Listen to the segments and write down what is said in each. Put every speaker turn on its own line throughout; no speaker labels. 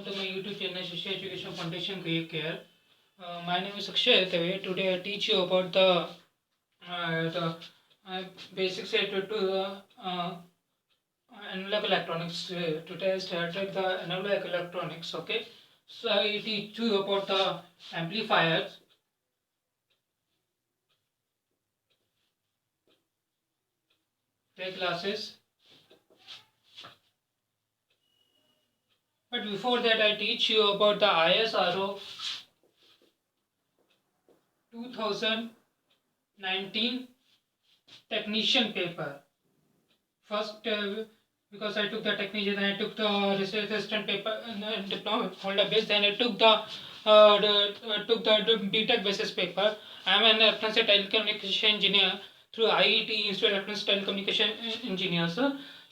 Welcome to my YouTube channel Shishya Education Foundation Career Care. My name is Akshay Dave. Today I teach you about the basics related to the analog electronics. Today I started the analog electronics. Okay, so I teach you about the amplifiers. Take classes. But before that, I teach you about the ISRO 2019 technician paper. First, because I took the technician, then I took the research assistant paper, diploma holder base, then I took the BTech basis paper. I am an electronics telecommunication engineer through IET Institute of Electronics Telecommunication Engineers.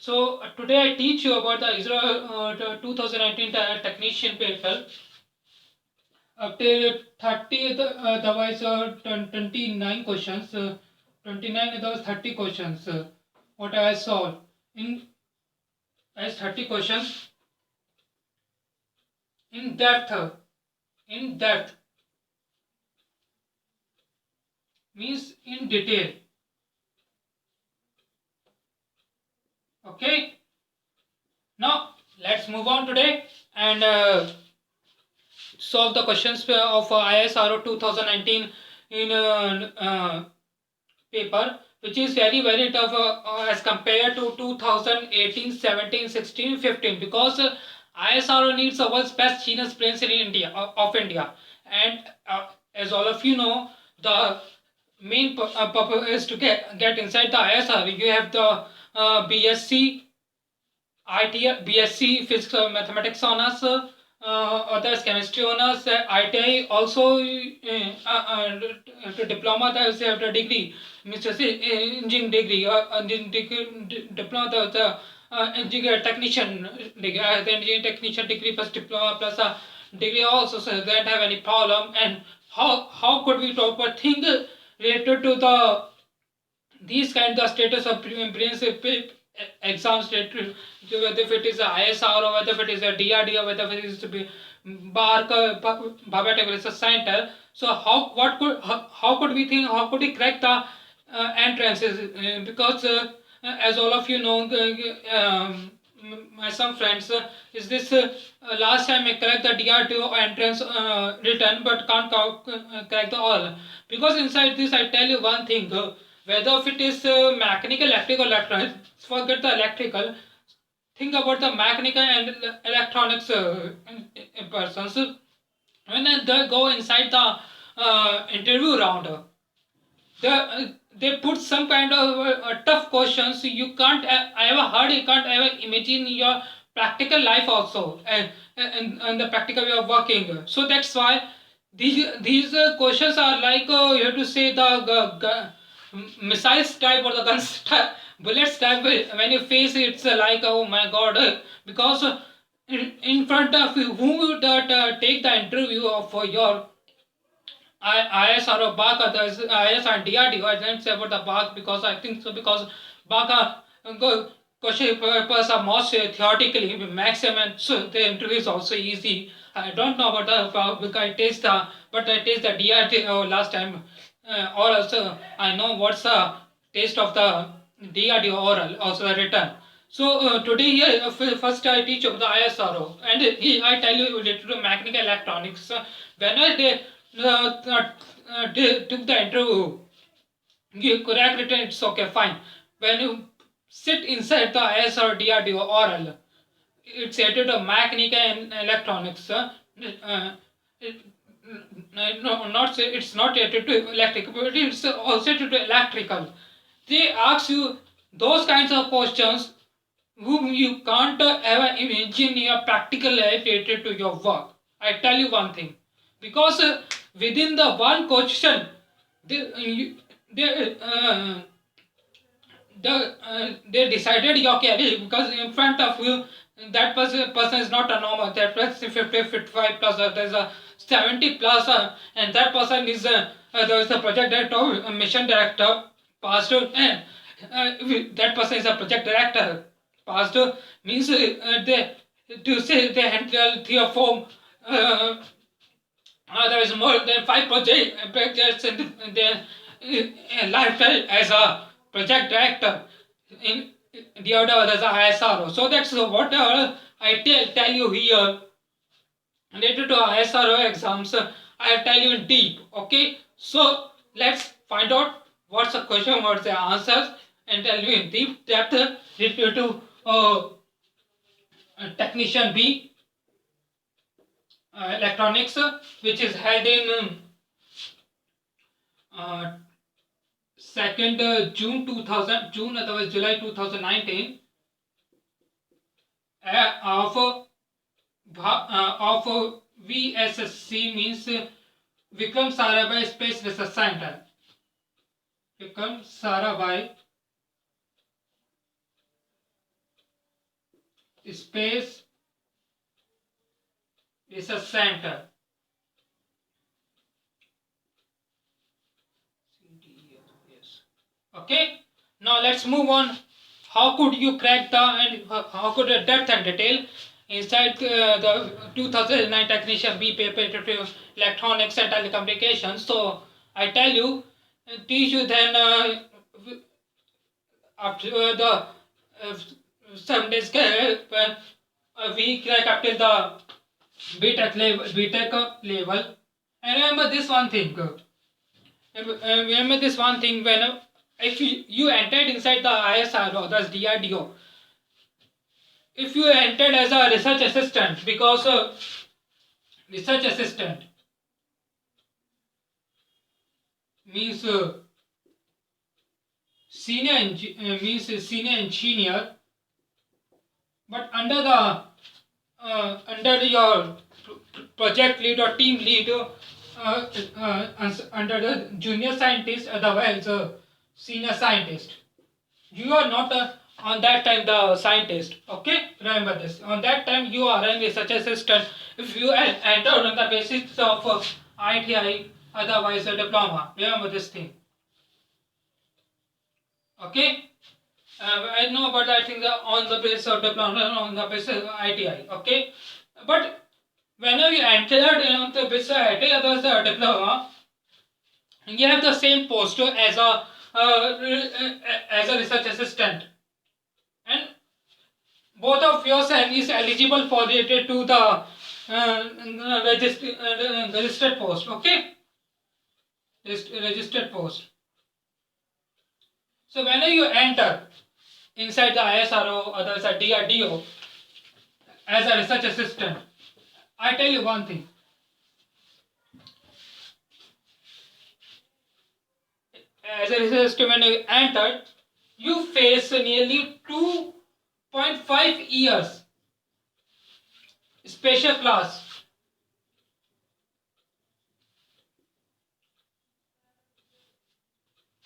So today I teach you about the ISRO 2019 technician paper. Up to 30, otherwise 29 questions. 29, otherwise 30 questions. What I solved in as 30 questions in depth. In depth means in detail. Okay. Now let's move on today and solve the questions of ISRO 2019 in paper, which is very tough as compared to 2018, 17, 16, 15, because ISRO needs the world's best genius brains in India of India, and as all of you know, the main purpose is to get inside the ISRO. You have the BSc BSc Physics or Mathematics honors, others chemistry honors, ITI also to diploma that is the degree, Mr. Engineering degree, diploma the engineering technician degree, the engineering technician degree plus diploma plus a degree also, so they don't have any problem. And how could we talk about things related to the these kind of status of brains exams related to whether if it is a ISR or whether if it is a DRD or whether it is to be Bhabha Research Center. So how could we think, how could we crack the entrances, because as all of you know, my some friends, is this last time I cracked the DRDO entrance written but can't crack the all, because inside this I tell you one thing, whether if it is mechanical, electrical, electronics, forget the electrical, think about the mechanical and electronics persons. When they go inside the interview round, they put some kind of tough questions you can't ever heard, you can't ever imagine in your practical life also, and the practical way of working. So that's why these questions are like you have to say the missiles type or the guns type, bullets type. When you face it, it's like, oh my god, because in front of you, who would take the interview of your ISR or BACA, there's ISR and DRDO. I didn't say about the BAC because I think so, because BACA question papers are most theoretically maximum, so the interview is also easy. I don't know about the BAC because I taste the, but I taste the DRDO last time. Or also I know what's the taste of the DRDO oral, also the written. So today here, first I teach about the ISRO, and I tell you related to mechanical electronics. Whenever they took the interview, you correct written, it's okay, fine. When you sit inside the ISRO DRDO oral, it's related to mechanical and electronics. No, not say it's not related to electrical, but it's also related to electrical. They ask you those kinds of questions whom you can't ever imagine in your practical life related to your work. I tell you one thing, because within the one question, they they decided your career, because in front of you that person is not a normal, that person 50 55 plus, there's a 70 plus, and that person is there is a project director, a mission director, pastor, and that person is a project director. Pastor means to say they handle 3 or 4 there is more than 5 projects in their lifetime as a project director in the other as a ISRO. So that's what I tell you here related to ISRO exams. I'll tell you in deep. Okay, so let's find out what's the question, what's the answers, and tell you in deep depth related to technician B electronics, which is held in uh, 2nd June 2000, June otherwise July 2019 of VSSC, means Vikram Sarabhai Space Research Center. Vikram Sarabhai Space Research Center. Yes. Okay. Now let's move on. How could you crack the and how could the depth and detail inside the 2009 technician B paper to electronics and telecommunications? So I tell you, teach you then after the 7 days a week, like up till the BTech level. And remember this one thing. Remember this one thing, when if you entered inside the ISRO, that's DRDO, if you entered as a research assistant, because research assistant means means senior engineer, but under the under your project lead or team lead, under the junior scientist, otherwise senior scientist, you are not on that time the scientist. Okay, remember this. On that time you are a research assistant if you enter on the basis of ITI, otherwise a diploma. Remember this thing. Okay. I know, but I think on the basis of diploma, on the basis of ITI. Okay, but whenever you entered on the basis of ITI, otherwise the diploma, you have the same post as a research assistant, and both of your is eligible for related to the registered post. Okay, registered post. So whenever you enter inside the ISRO, otherwise the DRDO, as a research assistant, I tell you one thing. As a research assistant, when you entered, you face nearly 2.5 years special class.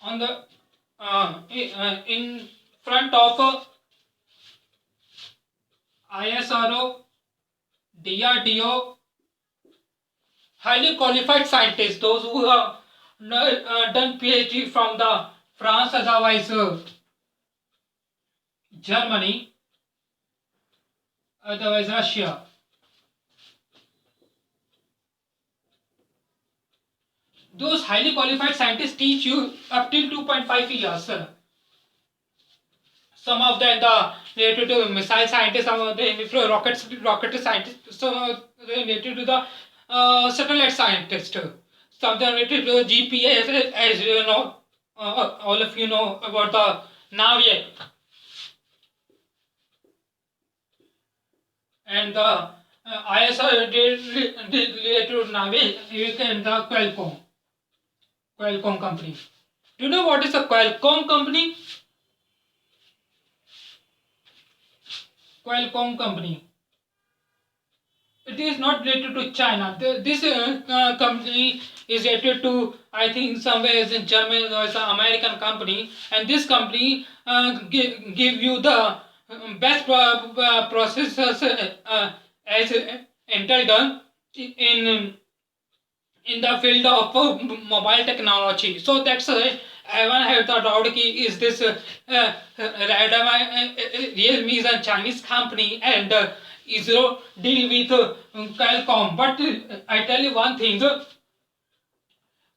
On the in front of ISRO, DRDO, highly qualified scientists, those who have done PhD from the France, otherwise Germany, otherwise Russia. Those highly qualified scientists teach you up till 2.5 years. Some of them related to missile scientists, some of them rocket scientists, some of them related to the satellite scientists, some of them related to GPS, as you know, all of you know about the Navier, and the ISR related to Navier, and the Qualcomm company. Do you know what is a Qualcomm company? Qualcomm company. It is not related to China. This company is related to, I think, somewhere is in Germany, or it's an American company, and this company give you the best processors as Intel done in the field of mobile technology. So that's everyone have the doubt is this Realme is a Chinese company, and ISRO deal with Qualcomm. But I tell you one thing.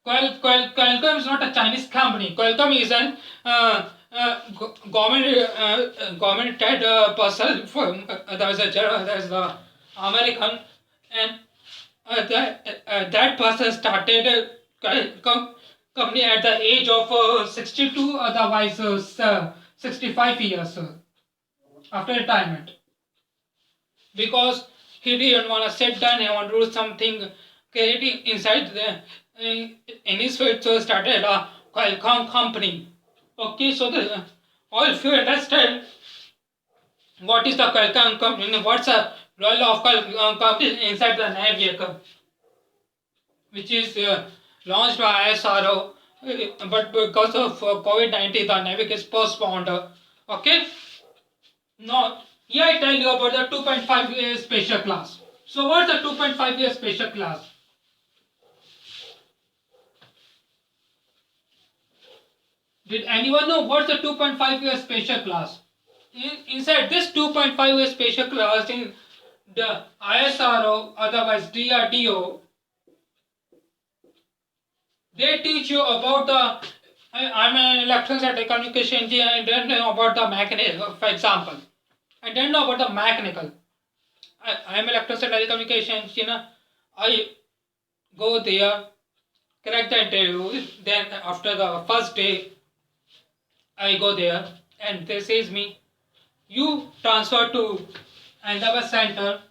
Qualcomm is not a Chinese company. Qualcomm is an government person from there is the American, and that person started company at the age of 62, otherwise 65 years after retirement, because he didn't want to sit down. He want to do something creative inside in his field, so started a Qualcomm company. Okay, so all if you understand what is the Qualcomm company, what's the role of Qualcomm company inside the nav vehicle, which is launched by ISRO, but because of COVID-19, the NAVIC is postponed. Okay, now here I tell you about the 2.5 year special class. So what's the 2.5 year special class? Did anyone know what's the 2.5 year special class? Inside this 2.5 year special class in the ISRO, otherwise DRDO, they teach you about the. I'm an electronics and telecommunication engineer. I don't know about the mechanical, for example. I don't know about the mechanical. I'm electronics and telecommunication engineer. I go there, crack the interview. Then after the first day, I go there and they says me, you transfer to Ahmedabad Center,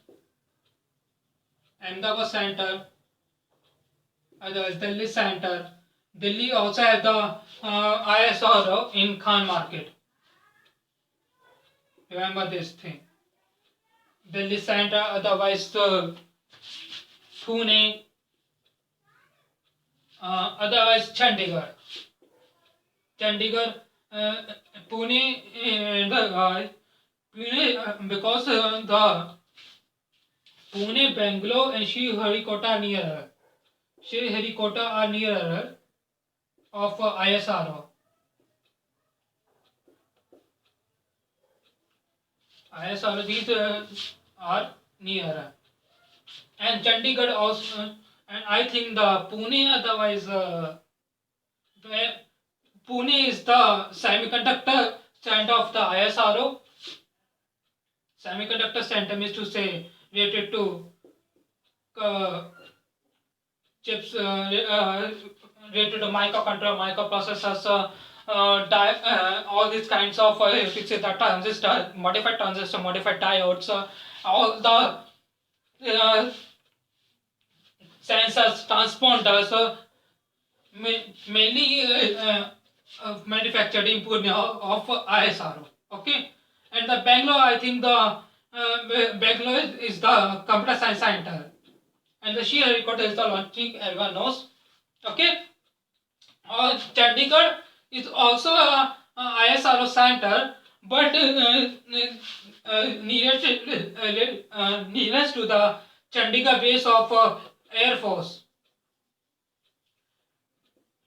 otherwise Delhi Center. Delhi also has the ISRO in Khan Market. Remember this thing. Delhi Center, otherwise Pune, otherwise Chandigarh. Uh, Pune, Pune because the Pune, Bangalore, and Sriharikota are nearer. Sriharikota are nearer of ISRO. ISRO, these are nearer. And Chandigarh also, and I think the Pune, otherwise Pune is the semiconductor center of the ISRO. Semiconductor center means to say related to chips, related to microcontroller, microprocessors, all these kinds of fix it, the transistor, modified diodes, all the sensors, transponders, mainly manufactured in Pune of ISRO. Okay, and the Bangalore, I think the Bangalore is the computer science center, and the Sriharikota is the launching. Everyone knows. Okay, Chandigarh is also a ISRO center, but nearest to the Chandigarh base of Air Force.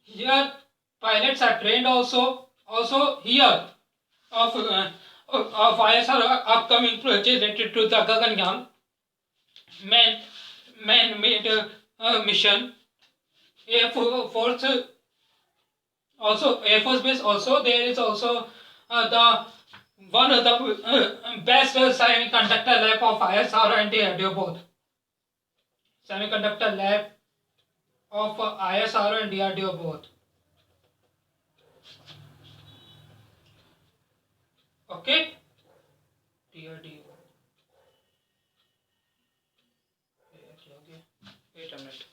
Here, pilots are trained also. Also here of ISRO upcoming project related to the Gaganyaan man-made mission. Air Force also Air Force base also there is also the one of the best semiconductor lab of ISRO and DRDO both. Semiconductor lab of ISRO and DRDO both. Okay, DRDO. Okay. Wait a minute.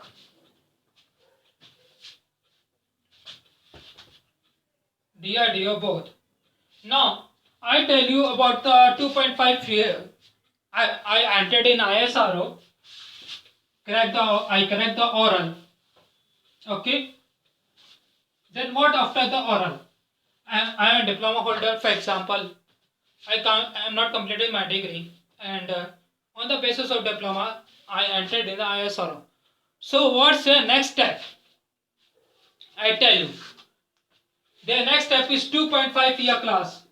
DRDO both. Now I tell you about the 2.5 year. I entered in ISRO. I cracked the oral. Okay. Then what after the oral? I am a diploma holder. For example, I am not completing my degree, and on the basis of diploma, I entered in the ISRO. So what's the next step? I tell you. The next step is 2.5 year class.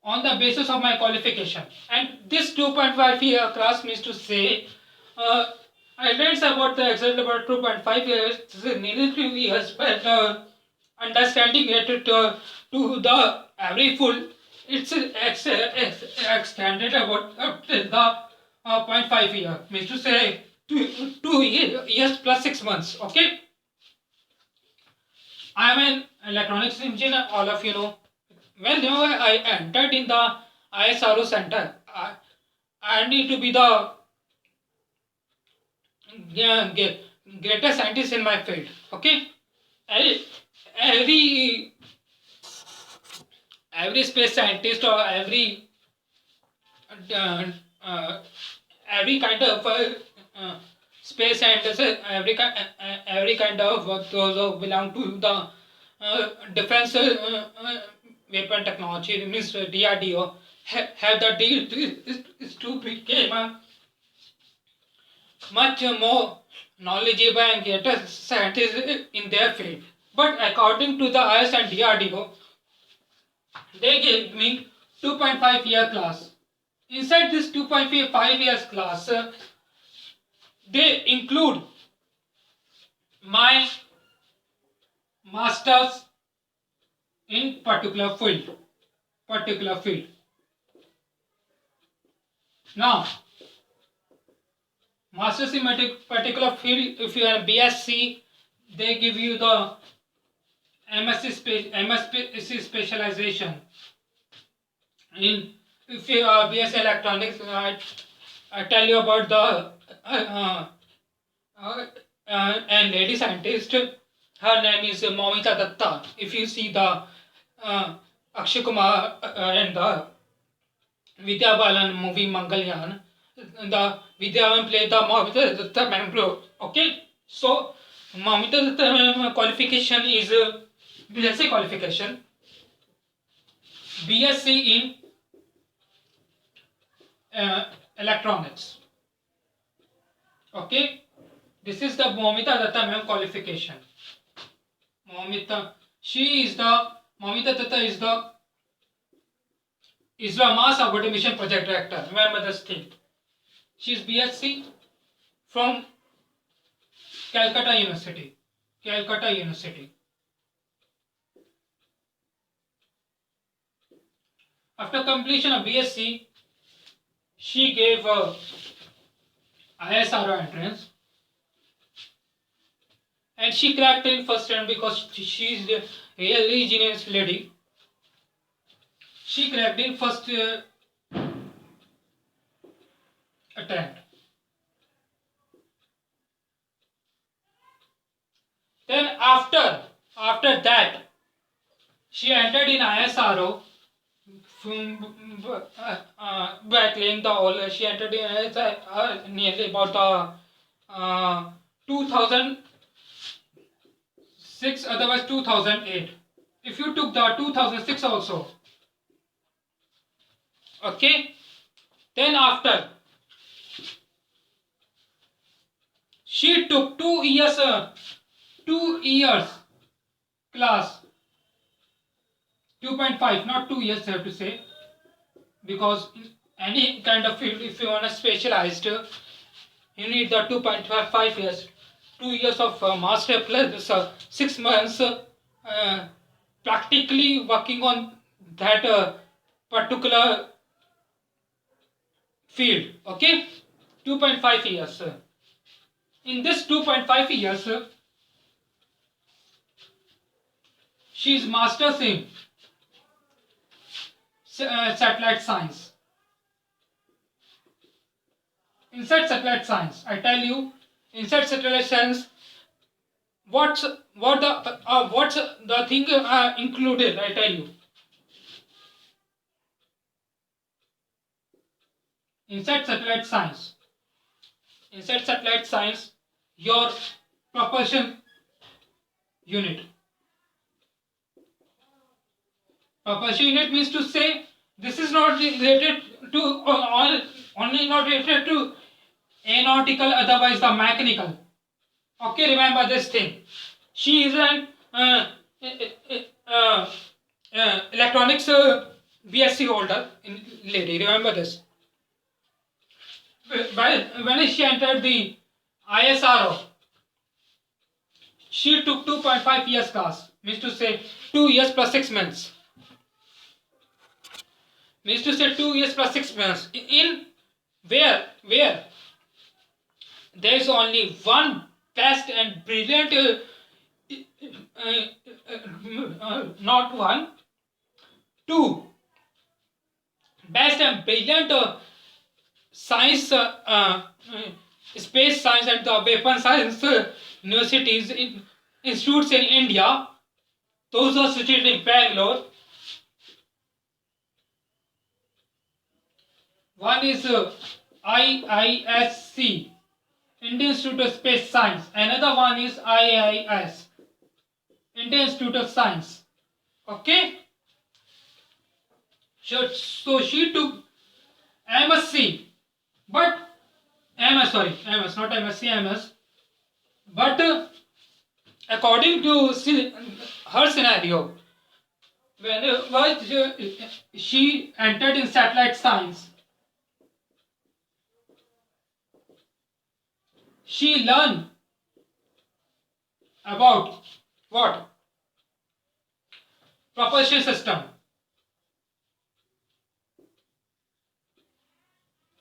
on the basis of my qualification. And this 2.5 year class means to say, uh, I learned about the exit about 2.5 years, nearly 2 years, but understanding it to the every full, it's extended about up till the point 0.5 year, means to say 2 years plus 6 months. Okay, I am an electronics engineer, all of you know. Well, now I entered in the ISRO center. I need to be the yeah, greatest scientist in my field. Okay, every every every space scientist or uh, uh, every kind of space scientist, every kind of those who belong to the defense weapon technology, means DRDO, have the deal is to become a much more knowledgeable and greater scientists in their field. But according to the IS and DRDO, they gave me 2.5 year class. Inside this 2.5 years class, they include my masters in particular field. Particular field. Now, masters in particular field. If you are BSc, they give you the MSc specialization. In if you are BSc electronics, I tell you about the and lady scientist. Her name is Momita Datta. If you see the Akshay Kumar and the Vidya Balan movie Mangalyaan, the Vidya Balan played the Momita Datta member. Okay, so Momita Datta qualification is BSc qualification. BSc in electronics. Okay, this is the Momita Datta ma'am qualification. Momita Datta is the ISRO Mars Orbiter Mission Project Director. Remember this thing. She is BSc from Calcutta University. Calcutta University. After completion of BSc, she gave ISRO entrance, and she cracked in first round because she is a really genius lady. She cracked in first attempt. Then after that, she entered in ISRO. Battling the all, she entered in nearly about the 2006, otherwise 2008. If you took the 2006 also, okay. Then after, she took 2 years, 2 years class. 2.5, not 2 years, I have to say, because in any kind of field, if you want to specialized, you need the 2.5 years. 2 years of master plus 6 months practically working on that particular field. Okay, 2.5 years. In this 2.5 years, she is masters in satellite science. Inside satellite science, I tell you, inside satellite science, what's the thing included? I tell you, inside satellite science. Inside satellite science, your propulsion unit. Propulsion unit means to say this is not related to only not related to aeronautical, otherwise the mechanical. Okay, remember this thing. She is an electronics BSc holder in lady. Remember this. When she entered the ISRO, she took 2.5 years class. Means to say 2 years plus 6 months. Means to say 2 years plus 6 months. In where there is only one best and brilliant, not one, two best and brilliant science, space science and the weapon science universities in institutes in India. Those are situated in Bangalore. One is IISC, Indian Institute of Space Science. Another one is IIS, Indian Institute of Science. Okay. So she took MSc, but MS, not MSc, MS. But according to her scenario, whenever she entered in satellite science, she learned about what? Propulsion system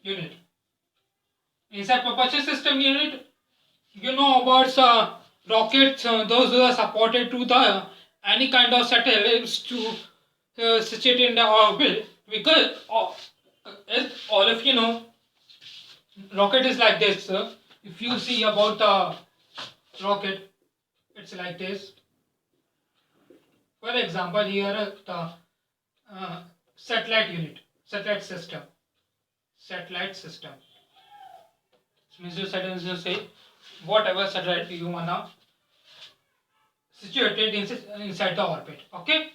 unit. Inside propulsion system unit, you know about rockets, those who are supported to the any kind of satellites to situate in the orbit. Because as all of you know, rocket is like this. If you see about the rocket, it's like this. For example, here the satellite unit, satellite system, satellite system. Mr. Satellite say whatever satellite you wanna situated inside the orbit. Okay,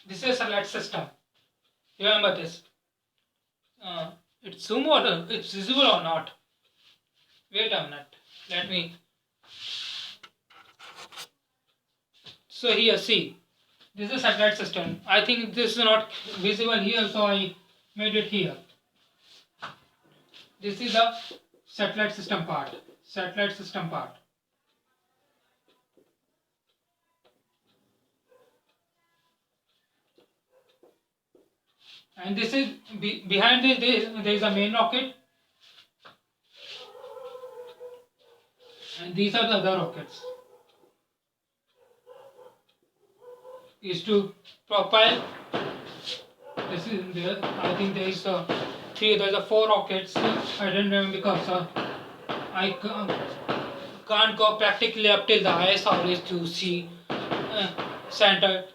this is satellite system. Remember this. It's zoom or it's visible or not? Wait a minute. Let me. So here, see, this is satellite system. I think this is not visible here, so I made it here. This is the satellite system part. Satellite system part. And this is behind this. There is a main rocket, and these are the other rockets. Is to propel. This is there. I think there is three. There are four rockets. I don't remember because I can't go practically up till the ISRO to see center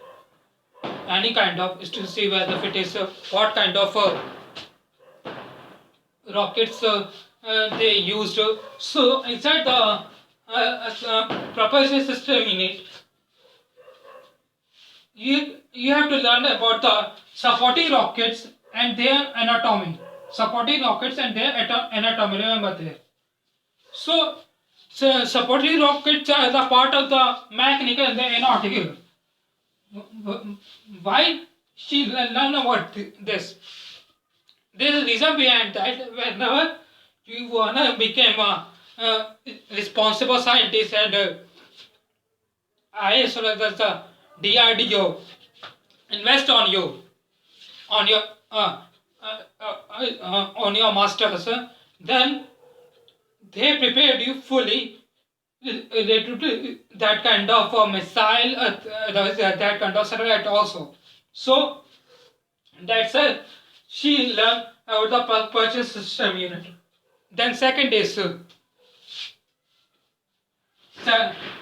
any kind of is to see whether it is what kind of rockets they used. So inside the propulsion system unit, you have to learn about the supporting rockets and their anatomy. Supporting rockets and their anatomy. Remember there. So supporting rockets are the part of the mechanical and the aeronautical. Why she learn about this? There is a reason behind that. Whenever you wanna become a responsible scientist and IS or the DRDO invest on you, on your on your masters, then they prepared you fully related to that kind of missile, that kind of satellite also. So that's she learned about the propulsion system unit. Then second is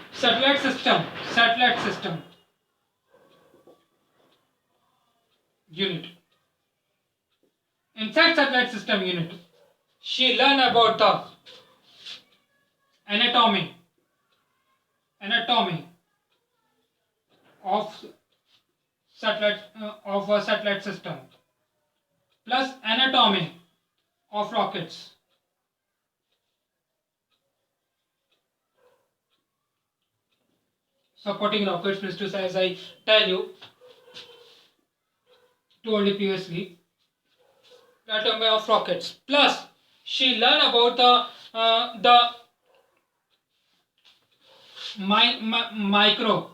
satellite system unit. Inside satellite system unit, she learned about the anatomy of a satellite system plus anatomy of rockets. Supporting rockets, Mr. As I tell you, told you previously, anatomy of rockets. Plus, she learned about the micro.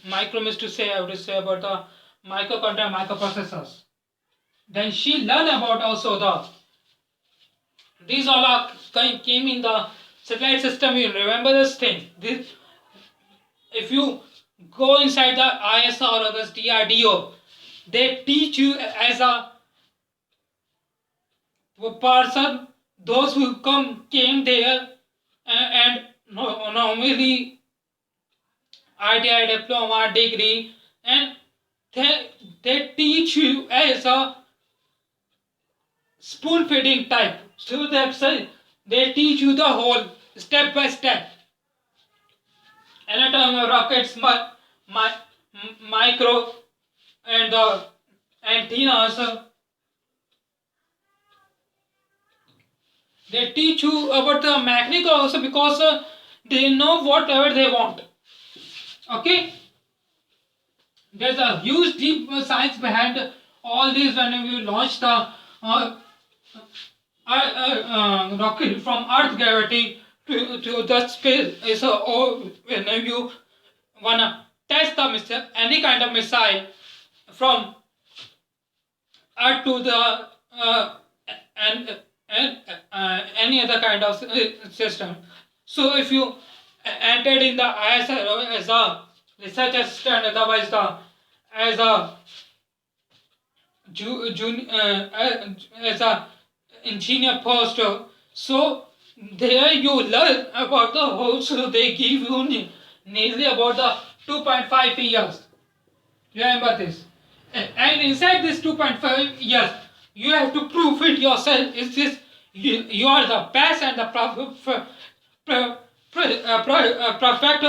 Micro means to say, I would say about the microcontroller microprocessors. Then she learned about also these all are came in the satellite system. You remember this thing. If you go inside the ISR or the DRDO, they teach you as a person, those who came there and normally ITI diploma degree, and they teach you as a spoon feeding type. So that's they teach you the whole step by step anatomy of rockets, micro and the antennas. They teach you about the mechanical also because they know whatever they want. Okay, there's a huge deep science behind all this. When we launch the rocket from Earth gravity to the space, is when you wanna test the missile, any kind of missile from Earth to the and any other kind of system. So if you entered in the ISRO as a research assistant, otherwise as a as a engineer post, so there you learn about the whole. So they give you nearly about the 2.5 years. Remember this. And inside this 2.5 years, you have to prove it yourself. Is this you are the best and the perfect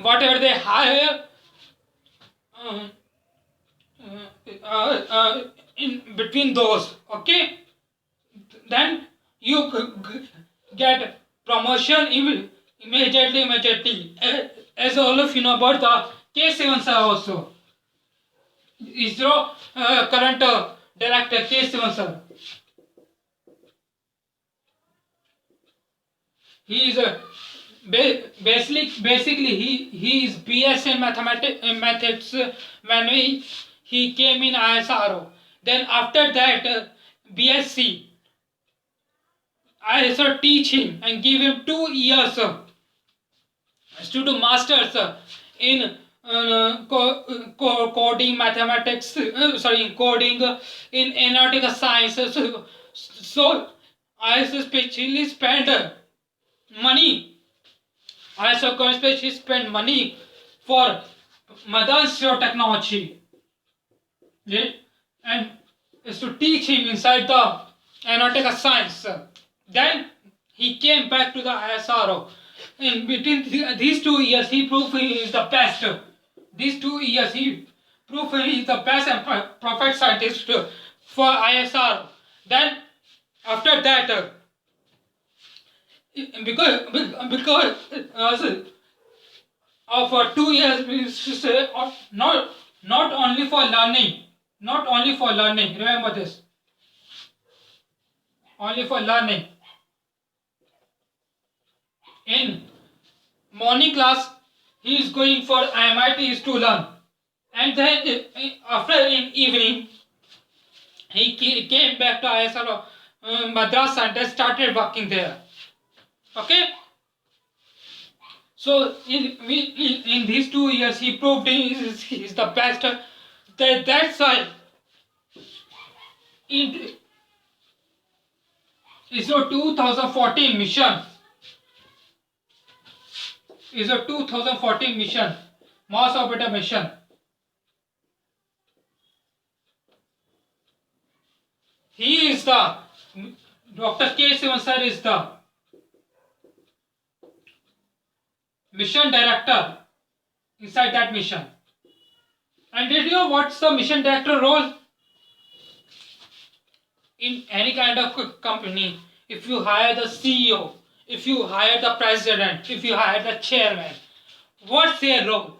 whatever they hire in between those. Okay, then you get promotion immediately. As all of you know about the K7 sir also. ISRO current director K7 sir. He is basically he is BS in mathematics when he came in ISRO. Then after that BSc, I also teach him and give him 2 years to do masters in coding mathematics. Coding in aeronautical sciences. So I especially spend money. I also especially spend money for Madan's technology. Yeah? And is to teach him inside the aeronautical science. Then he came back to the ISRO. In between these 2 years, he proved he is the best. These 2 years, he proved he is the best and perfect scientist for ISRO. Then after that, because for 2 years, we say not only for learning, not only for learning. Remember this. Only for learning. In morning class, he is going for MIT to learn, and then after in evening, he came back to ISRO Madras and started working there. Okay. So in these 2 years, he proved he is the best. That's why in ISRO 2014 mission. Is a 2014 mission, Mars Orbiter mission. He is the Dr. K7 sir is the mission director inside that mission. And did you know what's the mission director role? In any kind of company, if you hire the CEO, if you hire the president, if you hire the chairman, what's their role?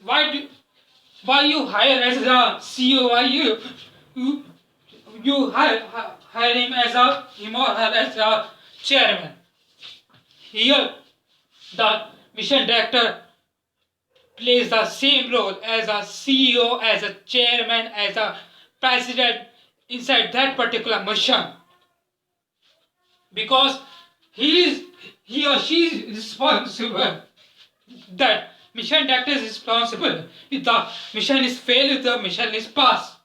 why do why you hire as a CEO? Why you, you hire him as a him or her as a chairman? Here, the mission director plays the same role as a CEO, as a chairman, as a president inside that particular mission, because he or she is responsible. That mission director is responsible. If the mission is failed, if the mission is passed.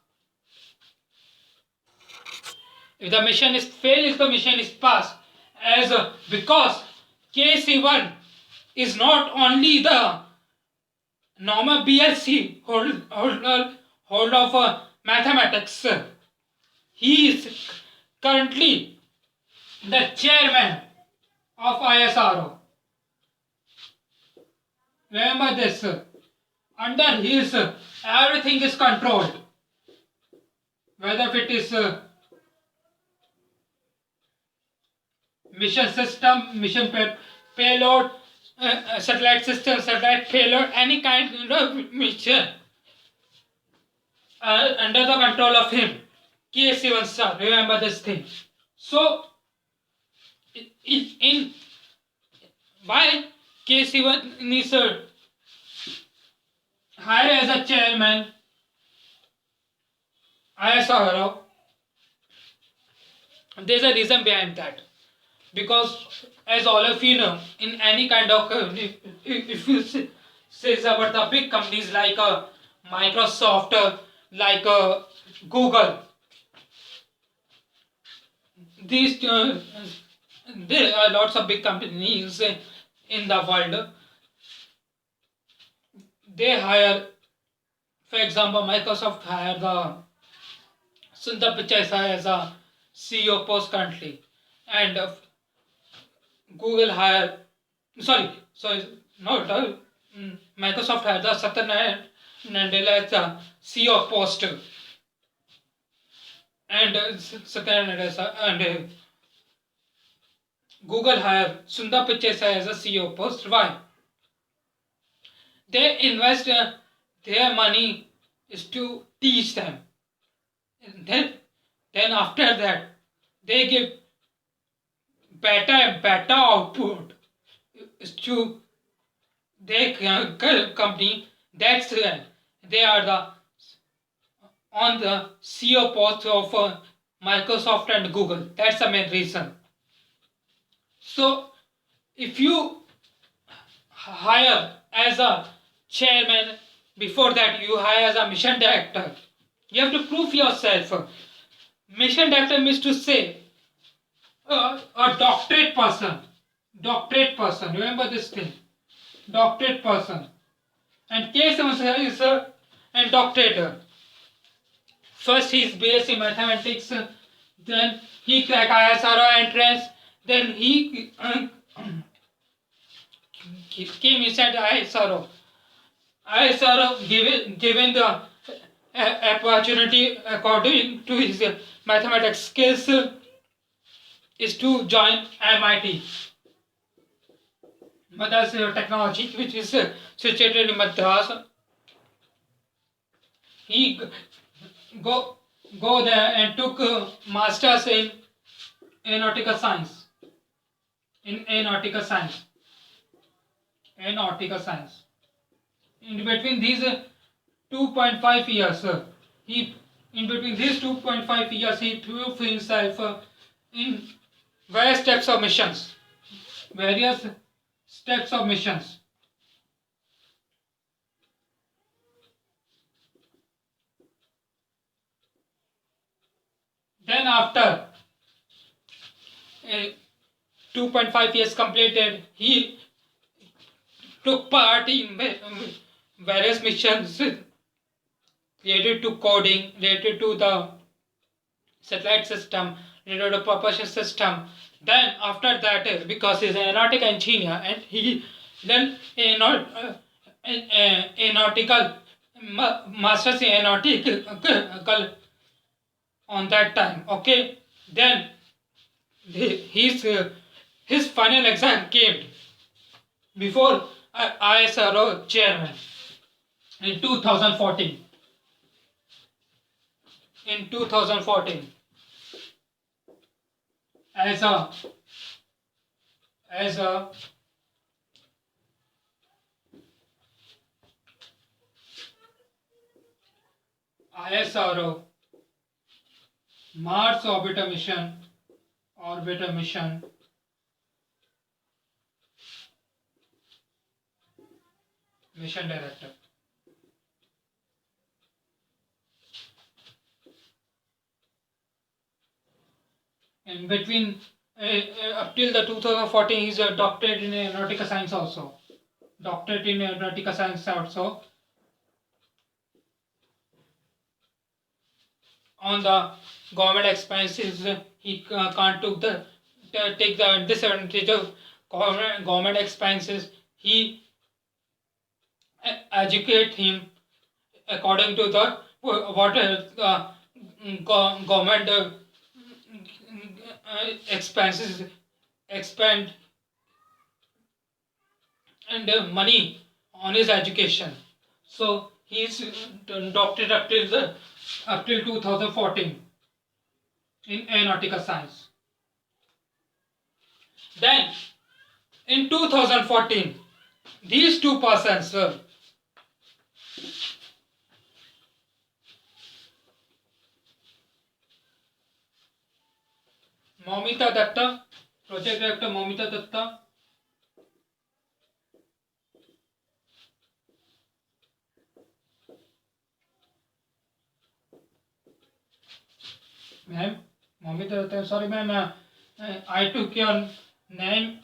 If the mission is failed, if the mission is passed, as because KC1 is not only the normal BSc hold of mathematics. He is currently the chairman of ISRO. Remember this. Under his, everything is controlled. Whether it is mission system, payload, satellite system, satellite payload, any kind of mission under the control of him. KC1 star, remember this thing. So, in why KC1 is hired as a chairman, ISRO, there's a reason behind that. Because, as all of you know, in any kind of if you say about the big companies like Microsoft, like Google, these there are lots of big companies in the world. They hire, for example, Microsoft hire the Sundar Pichai as a CEO post currently, and Google hire, sorry, not Microsoft hire the Satya Nadella as the CEO post, and Satya Nadella and Google hire Sundar Pichai as a CEO post. Why? They invest their money is to teach them. And then after that, they give better and better output to their company. That's why they are on the CEO post of Microsoft and Google. That's the main reason. So, if you hire as a chairman, before that you hire as a mission director, you have to prove yourself. Mission director means to say a doctorate person, remember this thing, doctorate person. And case is a doctorate. First he is BSc in mathematics, then he crack ISRO entrance, then he came inside ISRO. Given the opportunity according to his mathematics skills is to join MIT, Madras Technology, which is situated in Madras. He go there and took masters in aeronautical science. In aeronautical science. In between these 2.5 years, he proved himself in various types of missions. Then after 2.5 years completed, he took part in various missions related to coding, related to the satellite system, related to propulsion system. Then after that, because he's an aeronautic engineer and he learned aeronautical masters in aeronautical on that time. Okay, then his final exam came before ISRO chairman. in 2014. In 2014, as a as a ISRO Mars orbiter mission director. In between, up till the 2014, he's a doctorate in aeronautical science also. Doctorate in aeronautical science also. On the government expenses, he can't take the disadvantage of government expenses. He educate him according to the what government expenses expend and money on his education. So he's doctorate up till 2014 in aeronautical science. Then in 2014, these two persons, Momita Datta, project director Momita Datta, ma'am, Momita Datta, sorry ma'am, I took your name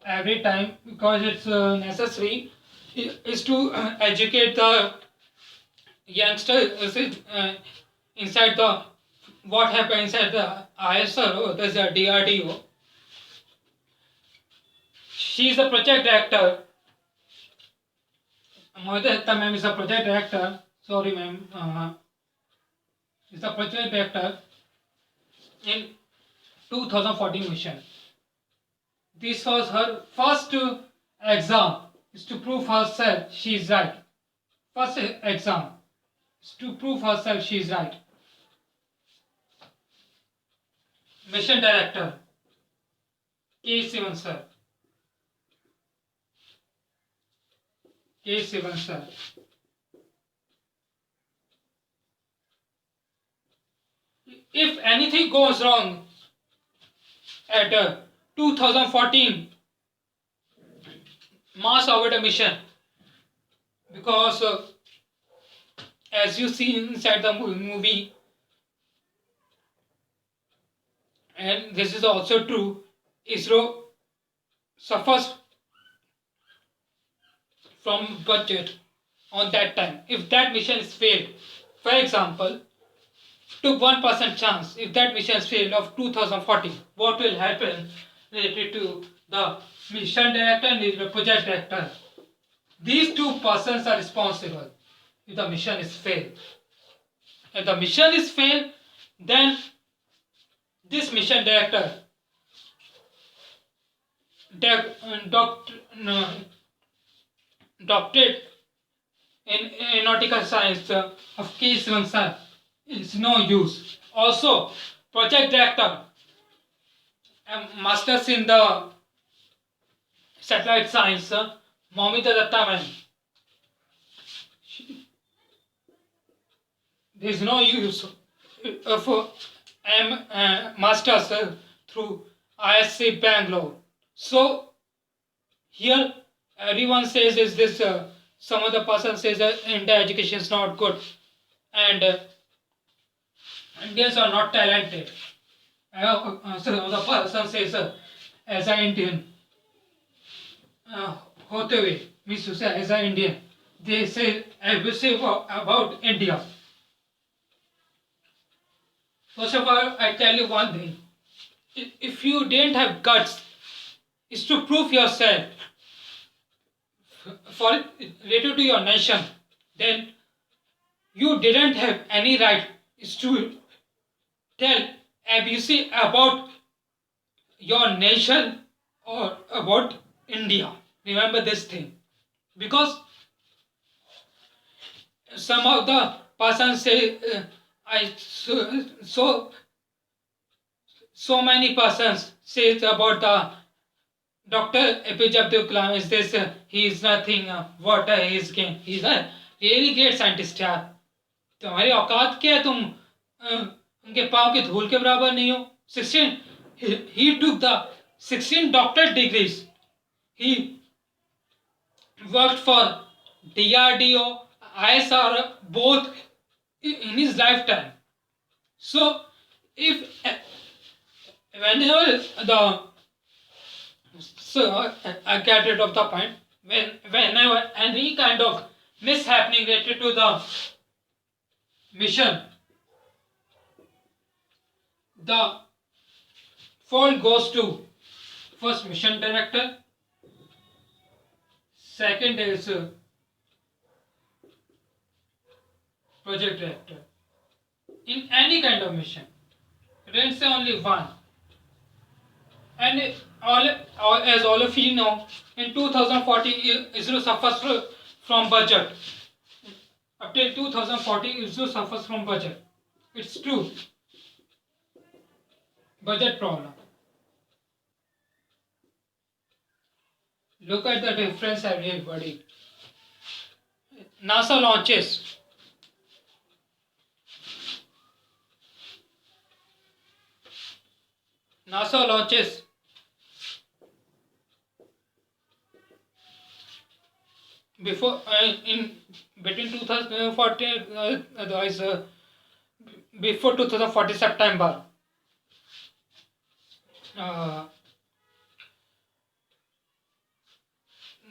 every time because it's necessary is to educate the youngsters inside the what happened inside the ISRO, there's a DRDO. She is a project director. Mohita Datta ma'am is a project director. Sorry ma'am. Is a project director in 2014 mission. This was her first exam. Is to prove herself she is right. First exam is to prove herself she is right. Mission director K. Sivan sir. K. Sivan sir. If anything goes wrong at 2014 Mars orbiter mission, because as you see inside the movie, and this is also true, ISRO suffers from budget on that time. If that mission is failed, for example, took 1% chance, if that mission is failed of 2014, what will happen related to the mission director and the project director? These two persons are responsible if the mission is failed. If the mission is failed, then this mission director, doctorate in aeronautical science of K. Sivan sir is no use. Also, project director, masters in the satellite science, Momita Datta ma'am. There is no use of masters through ISC Bangalore. So here everyone says is this. Some other person says that India education is not good, and Indians are not talented. So the person says as an Indian, होते हुए means to say as an Indian, they say I will say about India. First of all, I tell you one thing. If you didn't have guts, is to prove yourself for related to your nation, then you didn't have any right is to tell abuse about your nation or about India. Remember this thing, because some of the persons say, I so many persons says about the Dr. APJ Abdul Kalam is this, he is nothing, what he is gain. He is a really great scientist यार. तुम्हारी औकात क्या है, तुम उनके पाँव की धूल के बराबर नहीं हो. 16 he took the 16 doctorate degrees. He worked for DRDO, ISR, both in his lifetime. So, if whenever the I get rid of the point, whenever any kind of mishappening related to the mission, the fault goes to first mission director, second is project director. In any kind of mission, rents only one. And as all of you know, in 2014, ISRO suffers from budget. Up till 2014, ISRO suffers from budget. It's true. Budget problem. Look at the difference, everybody. NASA launches. NASA launches before in between 2014 otherwise before 2040 September, uh,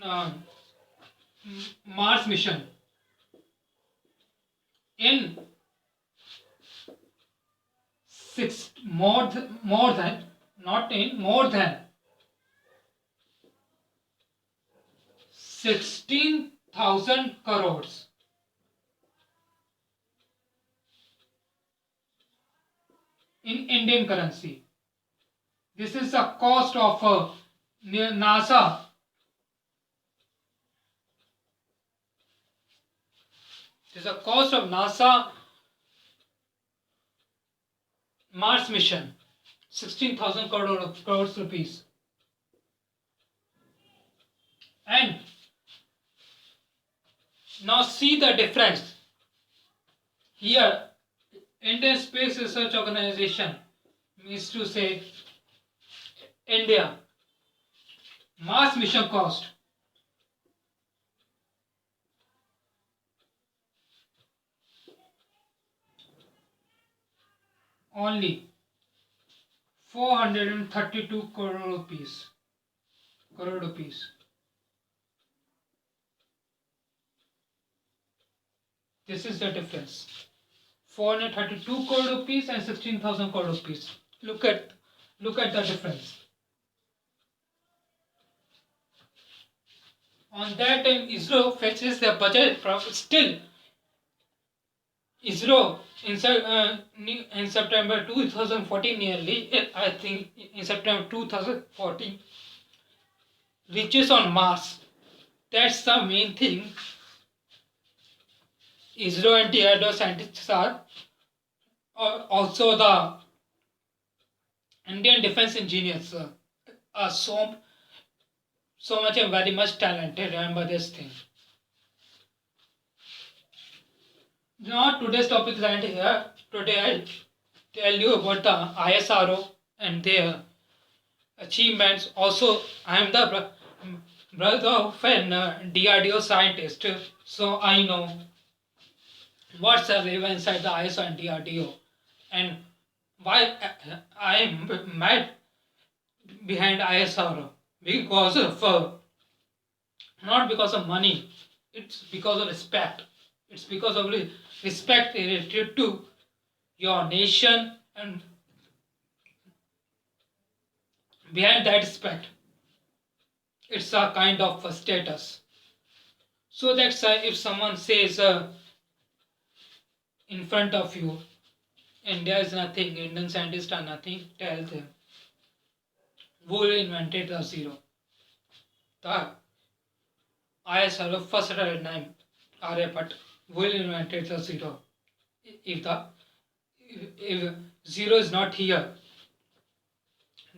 uh, Mars mission in more than not in more than 16,000 crores. In Indian currency. This is the cost of NASA. This is the cost of NASA Mars mission. 16,000 crores rupees. And now see the difference. Here, Indian Space Research Organization means to say India. Mars mission cost only 432 crore rupees. Crore rupees. This is the difference. 432 crore rupees and 16,000 crore rupees. Look at the difference. On that time, ISRO fetches the budget profit. Still, ISRO in September 2014, nearly, I think in September 2014, reaches on Mars. That's the main thing. ISRO and DRDO scientists are also the Indian defense engineers are so much and very much talented. Remember this thing. Now today's topic is end here. Today I'll tell you about the ISRO and their achievements. Also, I am the brother of an DRDO scientist, so I know what's the live inside the ISRO and DRDO, and why I am mad behind ISRO, because of not because of money, it's because of respect. It's because of respect related to your nation, and behind that respect, it's a kind of a status. So that's why if someone says in front of you, India is nothing, Indian scientists are nothing, tell them who invented the zero. The ISRO first name Aryabhat. will invent the zero. If the if zero is not here,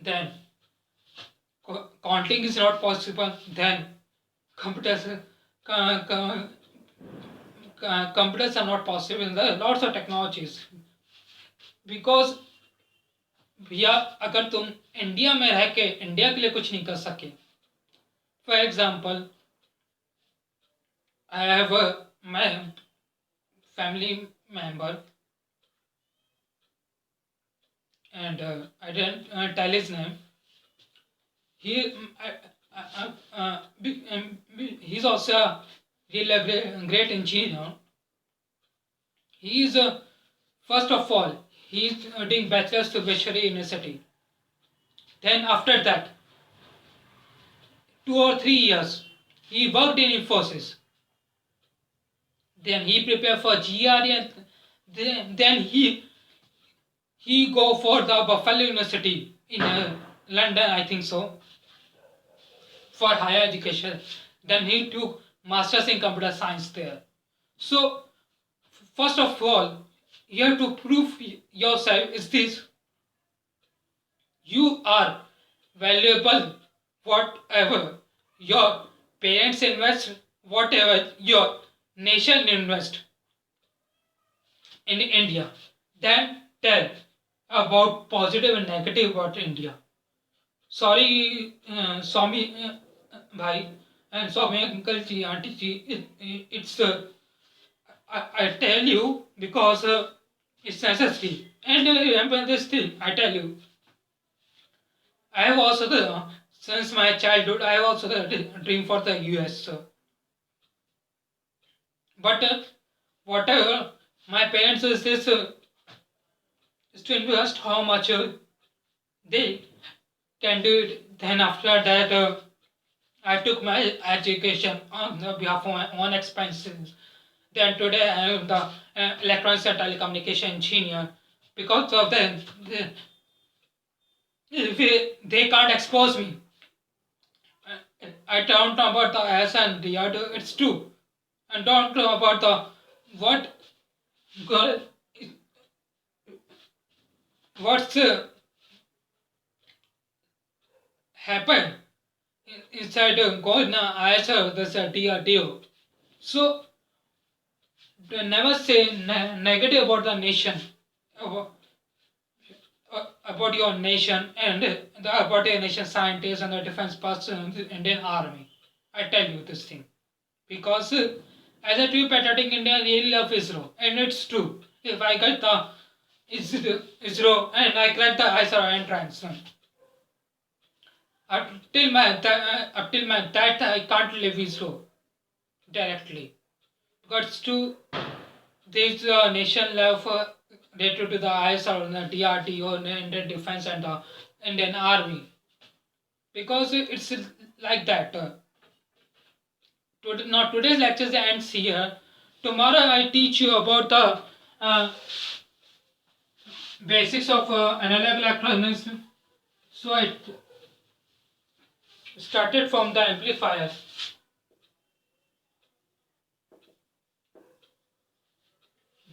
then counting is not possible. Then computers computers are not possible. There are lots of technologies because भैया अगर तुम India में रह के India के लिए कुछ नहीं कर सके. For example, I have my family member, and I didn't tell his name. He he's also a really great engineer. He is first of all he's doing bachelor's to Vishwari University. Then after that, 2 or 3 years, he worked in Infosys. Then he prepared for GRE, and then he go for the Buffalo University in London, I think so, for higher education. Then he took masters in computer science there. So first of all, you have to prove yourself is this: you are valuable, whatever your parents invest, whatever your nation invest in India. Then tell about positive and negative about India. Sorry, Swami bhai and Swami uncle ji, auntie ji, it's I tell you because it's necessary. And remember this thing, I tell you, I have also since my childhood, I have also the dream for the US. But whatever my parents is this is to invest how much they can do it. Then after that, I took my education on the behalf of my own expenses. Then today I am the electronics and telecommunication engineer. Because of them, they can't expose me. I don't know about the S and the other, it's true. And don't know about the what girl, what's happened inside Golna ISR, that's a DRDO. So never say negative about the nation, about your nation and about your nation scientists and the defense persons, Indian army. I tell you this thing because as a true patriotic Indian, I really love ISRO, and it's true. If I get the ISRO and I crack the ISRO entrance, up till my that I can't leave ISRO directly because it's true. This nation love related to the ISR, the DRDO, the Indian Defense, and the Indian Army because it's like that. Not today's lectures ends here. Tomorrow I teach you about the basics of analog electronics. So I started from the amplifier.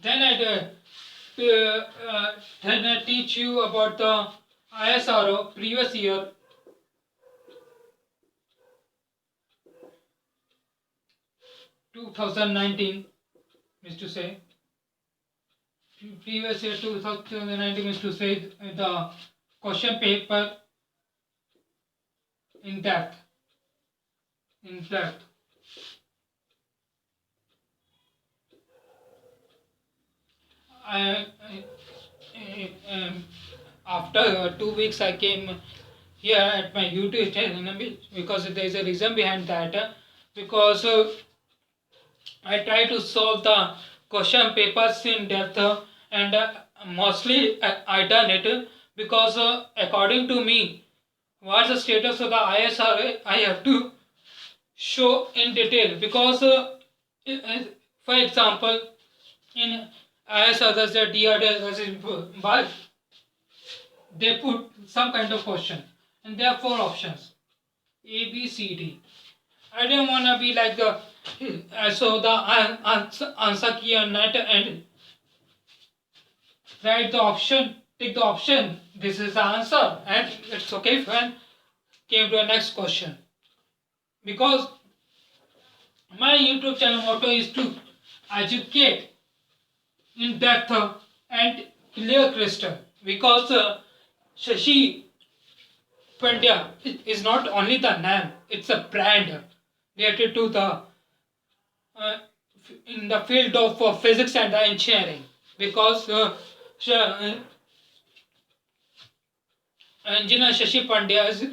Then I teach you about the ISRO previous year. 2019 is to say previous year 2019 is to say the question paper in depth. After 2 weeks I came here at my YouTube channel because there is a reason behind that. Because I try to solve the question papers in depth and mostly I done it because according to me, what's the status of the ISRA I have to show in detail because for example in ISRA there's a DRD, but they put some kind of question and there are 4 options A, B, C, D. I don't want to be like the So the answer key on net and write the option, tick the option. This is the answer, and it's okay. Fine. Came to the next question. Because my YouTube channel motto is to educate in depth and clear crystal. Because Shashi Pandya is not only the name; it's a brand related to the in the field of physics and engineering. Because engineer Shashi Pandya is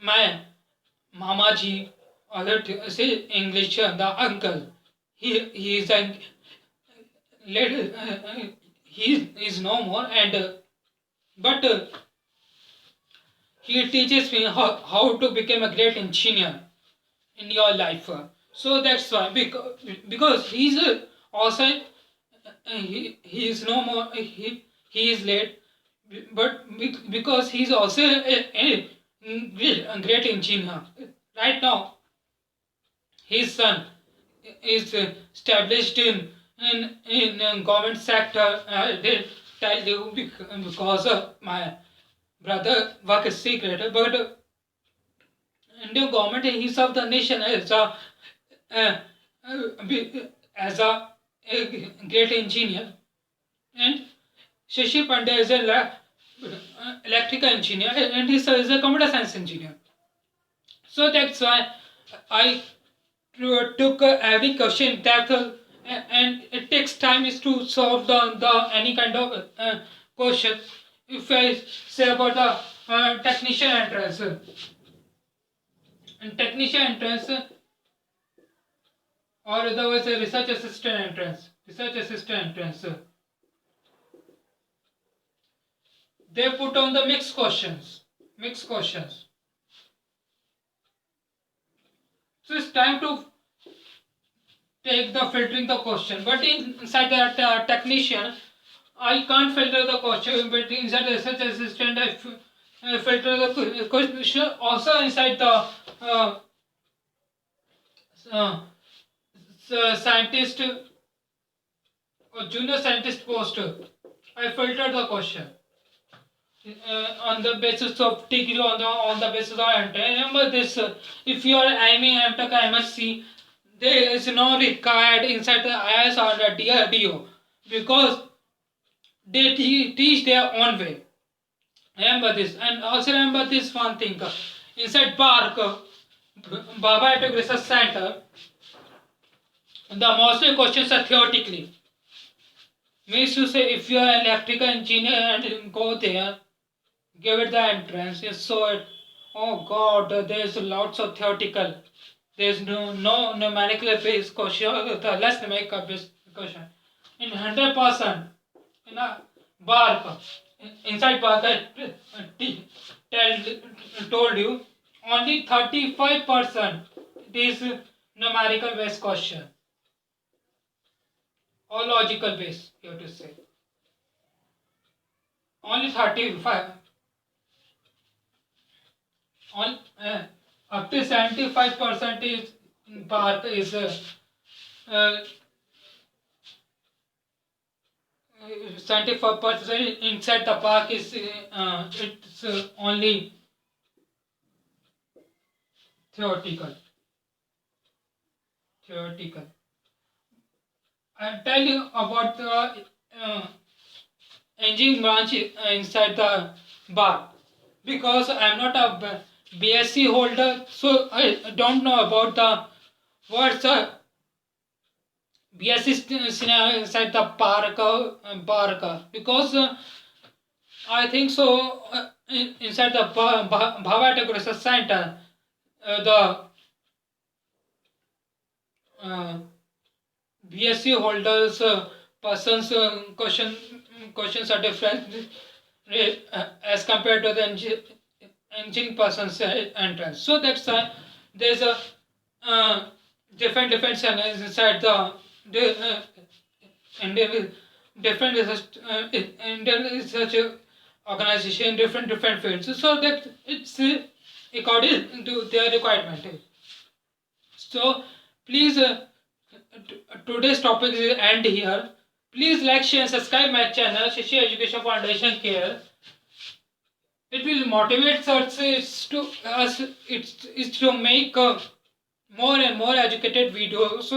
my Mamaji, or say English, the uncle. He is a late, he is no more, and but he teaches me how to become a great engineer in your life. So that's why, because he's also he is no more, he is late, but because he's also a great engineer. Right now his son is established in government sector. I did tell you because my brother work is secret, but Indian government he served the nation uh, as a great engineer, and Shashi Pandey is a electrical engineer, and he is a computer science engineer. So that's why I took every question in depth, and it takes time is to solve the any kind of question. If I say about the technician entrance, and technician entrance, or otherwise a research assistant entrance, they put on the mixed questions. So it's time to take the filtering the question, but inside that technician I can't filter the question, but inside the research assistant I filter the question. Also inside the uh, uh, scientist or junior scientist post, I filter the question on the basis of degree, on the basis of entry. Remember this: if you are aiming MTech MSc, there is no required inside the IS or the DRDO, because they teach their own way. Remember this, and also remember this one thing: inside Park, Baba Atom Research Center, the mostly questions are theoretically. Means to say, if you are an electrical engineer and go there, give it the entrance, you saw it. Oh God, there's lots of theoretical. There's no numerical based question, the less numerical based question. In 100%, in a bark, inside bark, told you, only 35% it is numerical based question or logical based, you have to say. Only 35. On up to 75% is bark is uh, 75% inside the park is it's only theoretical. Theoretical. I'll tell you about the engine branch inside the bar, because I'm not a BSc holder, so I don't know about the what's a BSc scenario inside the park, because I think so inside the Bhavata Research Center, the uh, BSc holders persons questions are different as compared to the engine person's entrance. So that's why there's a different channels inside the Indian different research Indian research organization, different fields, so that it's according to their requirement. So Please, today's topic is end here. Please like, share, and subscribe my channel, Shishi Education Foundation Care. It will motivate us to make more and more educated videos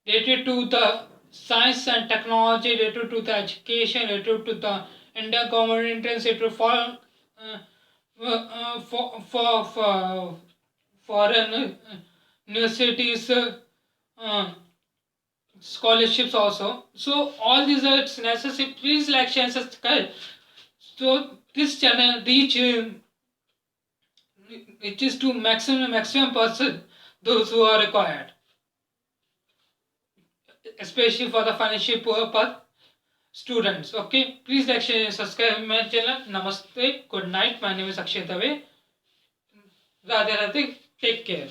related to the science and technology, related to the education, related to the Indian government entrance, related for foreign universities, scholarships also. So all these are necessary. Please like, share, and subscribe. So this channel reaches to maximum person those who are required, especially for the financial poor students. Okay, please like, share, and subscribe my channel. Namaste, good night. My name is Akshay Dave. Radhe Radhe. Take care.